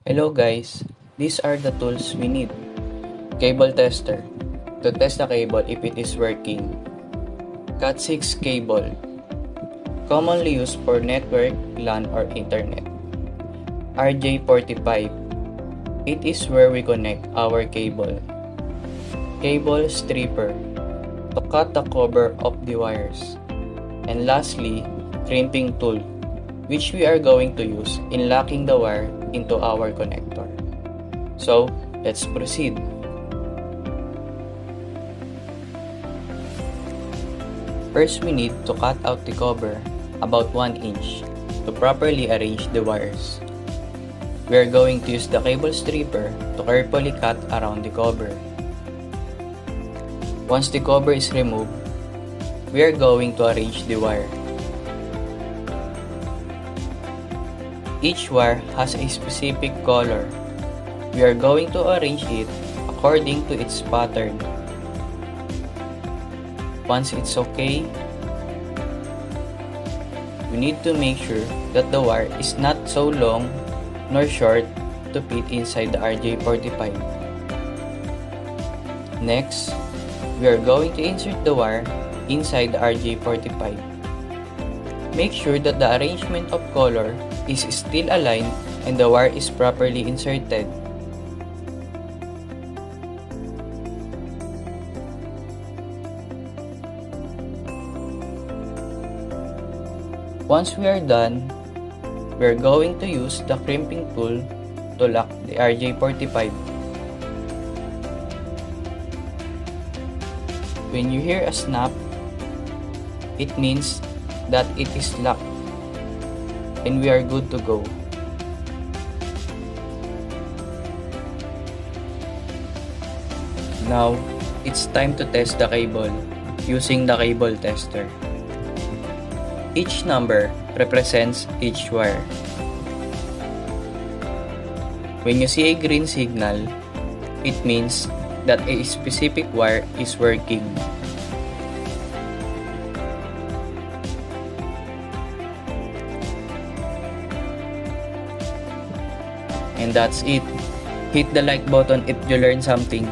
Hello guys, these are the tools we need. Cable tester, to test the cable if it is working. Cat6 cable, commonly used for network, LAN or internet. RJ45, it is where we connect our cable. Cable stripper, to cut the cover of the wires. And lastly, crimping tool, which we are going to use in locking the wire into our connector. So, let's proceed. First, we need to cut out the cover about 1 inch to properly arrange the wires. We are going to use the cable stripper to carefully cut around the cover. Once the cover is removed, we are going to arrange the wire. Each wire has a specific color. We are going to arrange it according to its pattern. Once it's okay, we need to make sure that the wire is not so long nor short to fit inside the RJ45. Next, we are going to insert the wire inside the RJ45. Make sure that the arrangement of color is still aligned and the wire is properly inserted. Once we are done, we are going to use the crimping tool to lock the RJ45. When you hear a snap, it means that it is locked and we are good to go. Now, it's time to test the cable using the cable tester. Each number represents each wire. When you see a green signal, it means that a specific wire is working. And that's it. Hit the like button if you learned something.